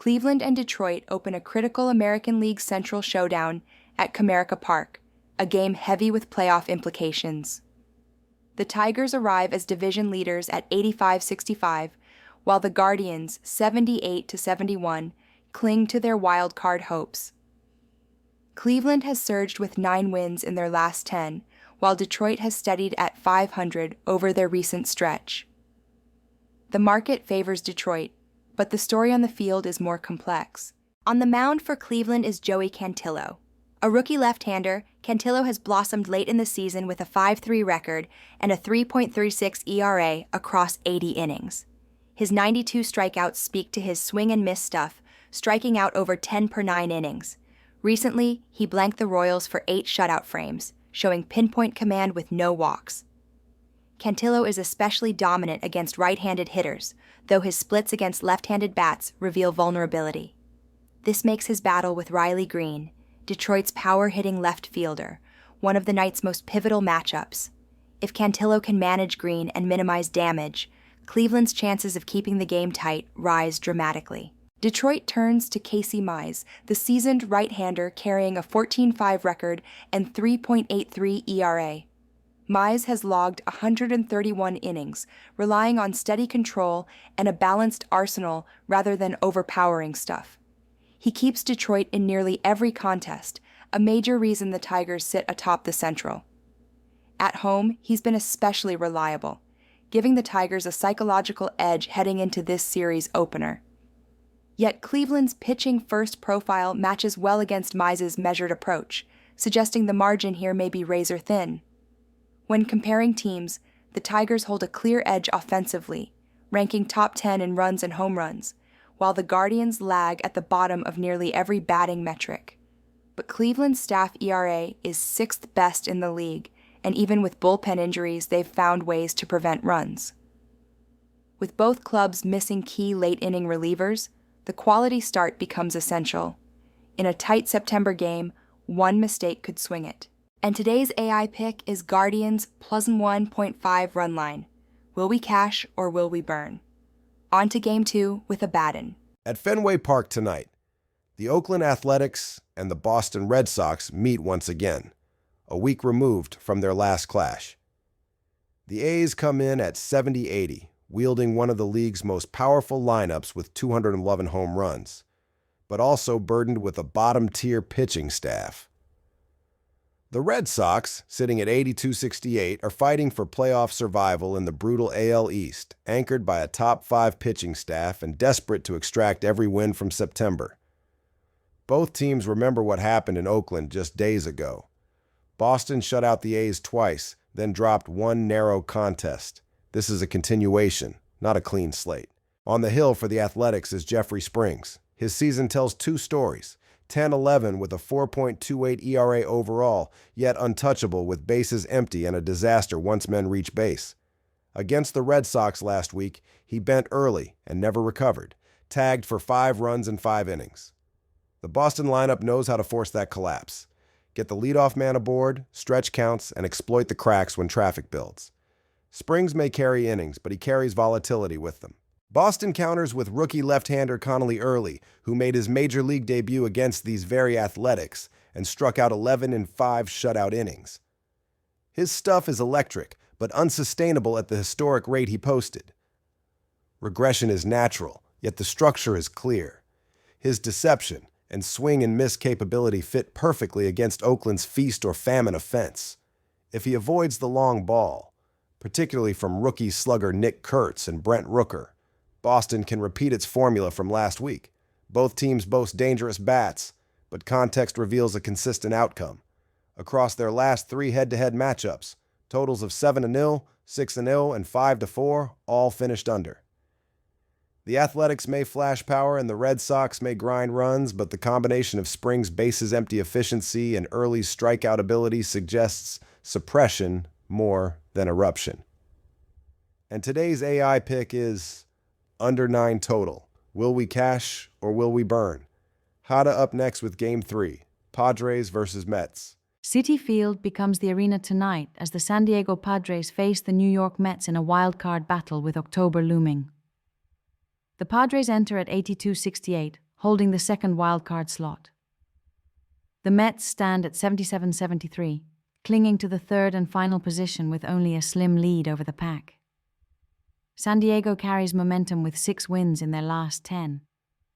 Cleveland and Detroit open a critical American League Central showdown at Comerica Park, a game heavy with playoff implications. The Tigers arrive as division leaders at 85-65, while the Guardians, 78-71, cling to their wild card hopes. Cleveland has surged with 9 wins in their last 10, while Detroit has steadied at .500 over their recent stretch. The market favors Detroit, but the story on the field is more complex. On the mound for Cleveland is Joey Cantillo. A rookie left-hander, Cantillo has blossomed late in the season with a 5.3 record and a 3.36 ERA across 80 innings. His 92 strikeouts speak to his swing-and-miss stuff, striking out over 10 per 9 innings. Recently, he blanked the Royals for 8 shutout frames, showing pinpoint command with no walks. Cantillo is especially dominant against right-handed hitters, though his splits against left-handed bats reveal vulnerability. This makes his battle with Riley Green, Detroit's power-hitting left fielder, one of the night's most pivotal matchups. If Cantillo can manage Green and minimize damage, Cleveland's chances of keeping the game tight rise dramatically. Detroit turns to Casey Mize, the seasoned right-hander carrying a 14.5 record and 3.83 ERA. Mize has logged 131 innings, relying on steady control and a balanced arsenal rather than overpowering stuff. He keeps Detroit in nearly every contest, a major reason the Tigers sit atop the Central. At home, he's been especially reliable, giving the Tigers a psychological edge heading into this series opener. Yet Cleveland's pitching-first profile matches well against Mize's measured approach, suggesting the margin here may be razor-thin. When comparing teams, the Tigers hold a clear edge offensively, ranking top 10 in runs and home runs, while the Guardians lag at the bottom of nearly every batting metric. But Cleveland's staff ERA is 6th best in the league, and even with bullpen injuries, they've found ways to prevent runs. With both clubs missing key late-inning relievers, the quality start becomes essential. In a tight September game, one mistake could swing it. And today's AI pick is Guardians plus 1.5 run line. Will we cash or will we burn? On to Game 2 with a bat-in. At Fenway Park tonight, the Oakland Athletics and the Boston Red Sox meet once again, a week removed from their last clash. The A's come in at 70-80, wielding one of the league's most powerful lineups with 211 home runs, but also burdened with a bottom-tier pitching staff. The Red Sox, sitting at 82-68, are fighting for playoff survival in the brutal AL East, anchored by a top-5 pitching staff and desperate to extract every win from September. Both teams remember what happened in Oakland just days ago. Boston shut out the A's twice, then dropped one narrow contest. This is a continuation, not a clean slate. On the hill for the Athletics is Jeffrey Springs. His season tells 2 stories. 10-11 with a 4.28 ERA overall, yet untouchable with bases empty and a disaster once men reach base. Against the Red Sox last week, he bent early and never recovered, tagged for 5 runs in 5 innings. The Boston lineup knows how to force that collapse. Get the leadoff man aboard, stretch counts, and exploit the cracks when traffic builds. Springs may carry innings, but he carries volatility with them. Boston counters with rookie left-hander Connolly Early, who made his major league debut against these very Athletics and struck out 11 in 5 shutout innings. His stuff is electric, but unsustainable at the historic rate he posted. Regression is natural, yet the structure is clear. His deception and swing and miss capability fit perfectly against Oakland's feast or famine offense. If he avoids the long ball, particularly from rookie slugger Nick Kurtz and Brent Rooker, Boston can repeat its formula from last week. Both teams boast dangerous bats, but context reveals a consistent outcome. Across their last 3 head-to-head matchups, totals of 7-0, 6-0, and 5-4 all finished under. The Athletics may flash power and the Red Sox may grind runs, but the combination of Springs' bases-empty efficiency and early strikeout ability suggests suppression more than eruption. And today's AI pick is under 9 total. Will we cash or will we burn? Hada up next with Game 3, Padres versus Mets. Citi Field becomes the arena tonight as the San Diego Padres face the New York Mets in a wild-card battle with October looming. The Padres enter at 82-68, holding the second wildcard slot. The Mets stand at 77-73, clinging to the third and final position with only a slim lead over the pack. San Diego carries momentum with 6 wins in their last 10,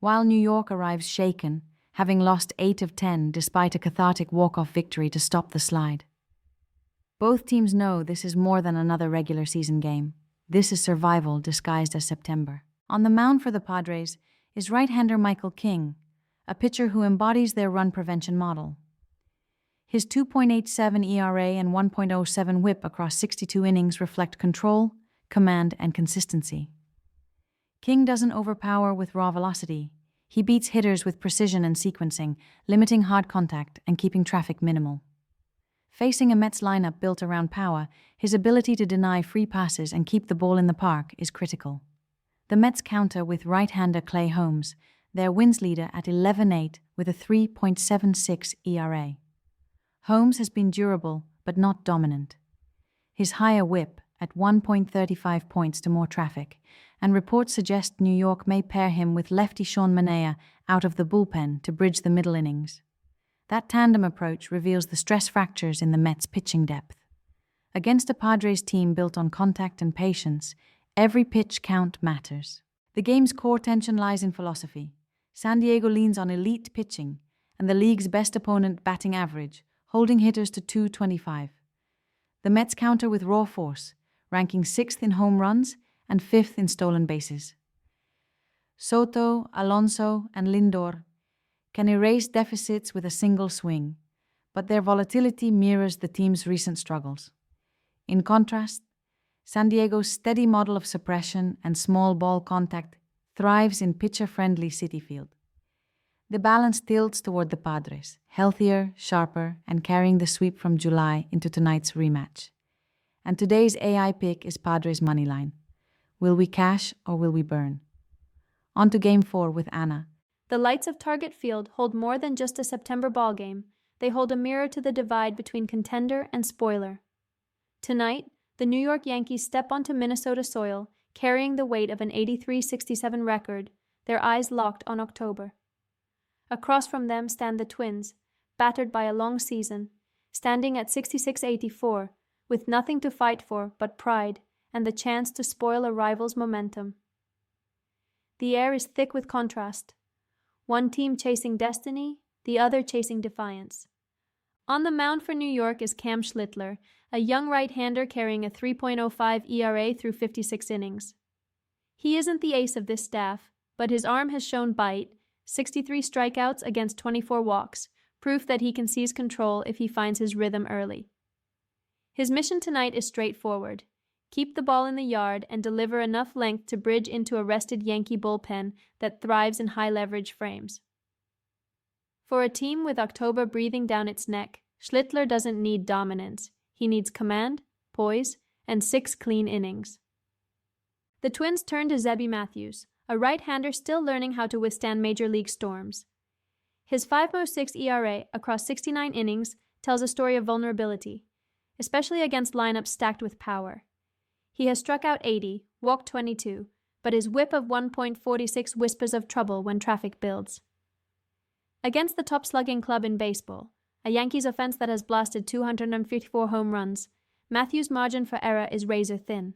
while New York arrives shaken, having lost 8 of 10 despite a cathartic walk-off victory to stop the slide. Both teams know this is more than another regular season game. This is survival disguised as September. On the mound for the Padres is right-hander Michael King, a pitcher who embodies their run prevention model. His 2.87 ERA and 1.07 WHIP across 62 innings reflect control, command, and consistency. King doesn't overpower with raw velocity. He beats hitters with precision and sequencing, limiting hard contact and keeping traffic minimal. Facing a Mets lineup built around power, his ability to deny free passes and keep the ball in the park is critical. The Mets counter with right-hander Clay Holmes, their wins leader at 11-8 with a 3.76 ERA. Holmes has been durable but not dominant. His higher WHIP at 1.35 points to more traffic, and reports suggest New York may pair him with lefty Sean Manaea out of the bullpen to bridge the middle innings. That tandem approach reveals the stress fractures in the Mets' pitching depth. Against a Padres team built on contact and patience, every pitch count matters. The game's core tension lies in philosophy. San Diego leans on elite pitching and the league's best opponent batting average, holding hitters to .225. The Mets counter with raw force, ranking 6th in home runs and 5th in stolen bases. Soto, Alonso, and Lindor can erase deficits with a single swing, but their volatility mirrors the team's recent struggles. In contrast, San Diego's steady model of suppression and small ball contact thrives in pitcher-friendly Citi Field. The balance tilts toward the Padres, healthier, sharper, and carrying the sweep from July into tonight's rematch. And today's AI pick is Padres' moneyline. Will we cash or will we burn? On to Game 4 with Anna. The lights of Target Field hold more than just a September ballgame. They hold a mirror to the divide between contender and spoiler. Tonight, the New York Yankees step onto Minnesota soil, carrying the weight of an 83-67 record, their eyes locked on October. Across from them stand the Twins, battered by a long season, standing at 66-84, with nothing to fight for but pride and the chance to spoil a rival's momentum. The air is thick with contrast. One team chasing destiny, the other chasing defiance. On the mound for New York is Cam Schlittler, a young right-hander carrying a 3.05 ERA through 56 innings. He isn't the ace of this staff, but his arm has shown bite, 63 strikeouts against 24 walks, proof that he can seize control if he finds his rhythm early. His mission tonight is straightforward. Keep the ball in the yard and deliver enough length to bridge into a rested Yankee bullpen that thrives in high-leverage frames. For a team with October breathing down its neck, Schlittler doesn't need dominance. He needs command, poise, and 6 clean innings. The Twins turn to Zebby Matthews, a right-hander still learning how to withstand major league storms. His 5.06 ERA across 69 innings tells a story of vulnerability, especially against lineups stacked with power. He has struck out 80, walked 22, but his whip of 1.46 whispers of trouble when traffic builds. Against the top slugging club in baseball, a Yankees offense that has blasted 254 home runs, Matthews' margin for error is razor thin.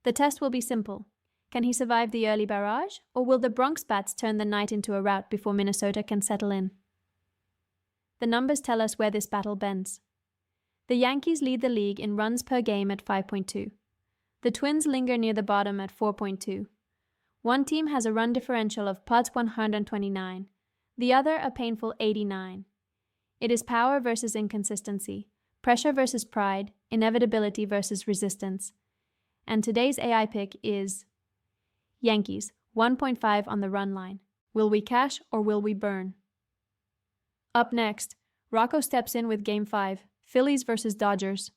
The test will be simple. Can he survive the early barrage, or will the Bronx bats turn the night into a rout before Minnesota can settle in? The numbers tell us where this battle bends. The Yankees lead the league in runs per game at 5.2. The Twins linger near the bottom at 4.2. One team has a run differential of plus 129, the other a painful 89. It is power versus inconsistency, pressure versus pride, inevitability versus resistance. And today's AI pick is Yankees, 1.5 on the run line. Will we cash or will we burn? Up next, Rocco steps in with Game 5, Phillies versus Dodgers.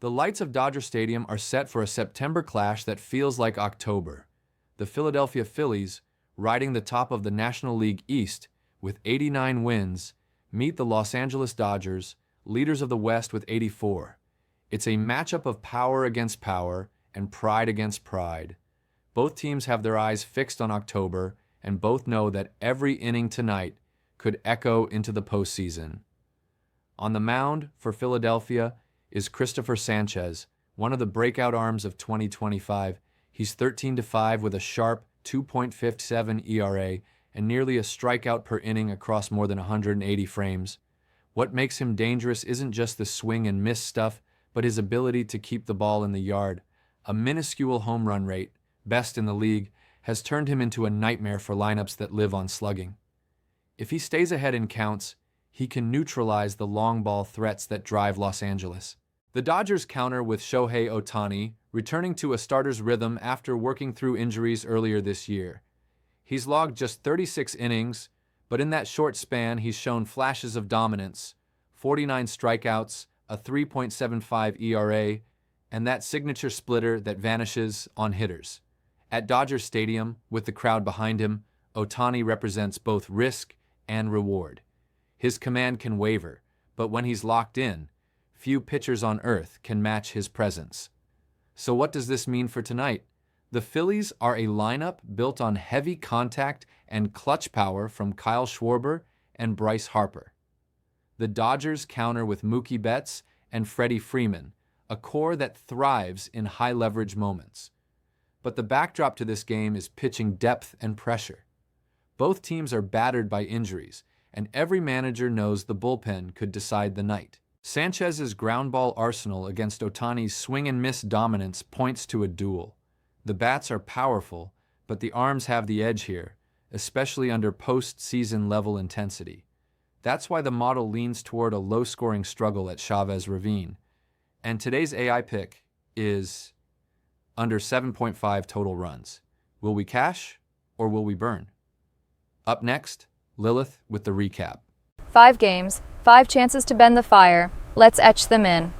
The lights of Dodger Stadium are set for a September clash that feels like October. The Philadelphia Phillies, riding the top of the National League East with 89 wins, meet the Los Angeles Dodgers, leaders of the West with 84. It's a matchup of power against power and pride against pride. Both teams have their eyes fixed on October, and both know that every inning tonight could echo into the postseason. On the mound for Philadelphia is Christopher Sanchez, one of the breakout arms of 2025. He's 13-5 with a sharp 2.57 ERA and nearly a strikeout per inning across more than 180 frames. What makes him dangerous isn't just the swing and miss stuff, but his ability to keep the ball in the yard. A minuscule home run rate, best in the league, has turned him into a nightmare for lineups that live on slugging. If he stays ahead in counts, he can neutralize the long ball threats that drive Los Angeles. The Dodgers counter with Shohei Ohtani, returning to a starter's rhythm after working through injuries earlier this year. He's logged just 36 innings, but in that short span he's shown flashes of dominance, 49 strikeouts, a 3.75 ERA, and that signature splitter that vanishes on hitters. At Dodger Stadium, with the crowd behind him, Ohtani represents both risk and reward. His command can waver, but when he's locked in, few pitchers on earth can match his presence. So what does this mean for tonight? The Phillies are a lineup built on heavy contact and clutch power from Kyle Schwarber and Bryce Harper. The Dodgers counter with Mookie Betts and Freddie Freeman, a core that thrives in high-leverage moments. But the backdrop to this game is pitching depth and pressure. Both teams are battered by injuries, and every manager knows the bullpen could decide the night. Sanchez's ground ball arsenal against Ohtani's swing-and-miss dominance points to a duel. The bats are powerful, but the arms have the edge here, especially under post-season level intensity. That's why the model leans toward a low-scoring struggle at Chavez Ravine. And today's AI pick is under 7.5 total runs. Will we cash or will we burn? Up next, Lilith with the recap. 5 games, 5 chances to bend the fire. Let's etch them in.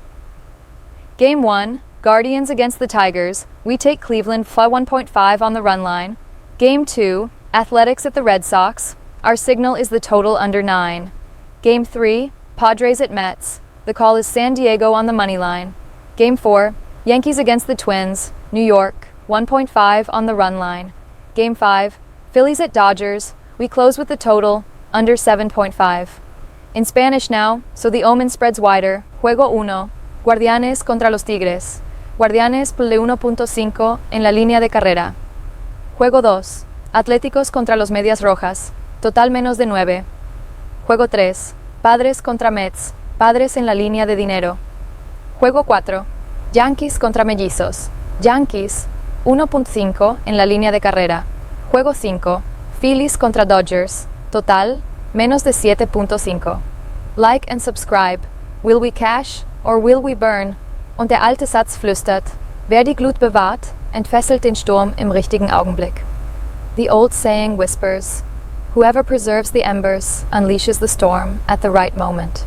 Game 1, Guardians against the Tigers. We take Cleveland for 1.5 on the run line. Game 2, Athletics at the Red Sox. Our signal is the total under 9. Game 3, Padres at Mets. The call is San Diego on the money line. Game 4, Yankees against the Twins. New York, 1.5 on the run line. Game 5, Phillies at Dodgers. We close with the total under 7.5. In Spanish now, so the omen spreads wider. Juego 1, Guardianes contra los Tigres. Guardianes por 1.5 en la línea de carrera. Juego 2, Atléticos contra los Medias Rojas. Total menos de 9. Juego 3, Padres contra Mets. Padres en la línea de dinero. Juego 4, Yankees contra Mellizos. Yankees, 1.5 en la línea de carrera. Juego 5, Phillies contra Dodgers. Total, menos de 7.5. Like and subscribe. Will we cash or will we burn? Und der alte Satz flüstert: Wer die Glut bewahrt, entfesselt den Sturm im richtigen Augenblick. The old saying whispers: Whoever preserves the embers unleashes the storm at the right moment.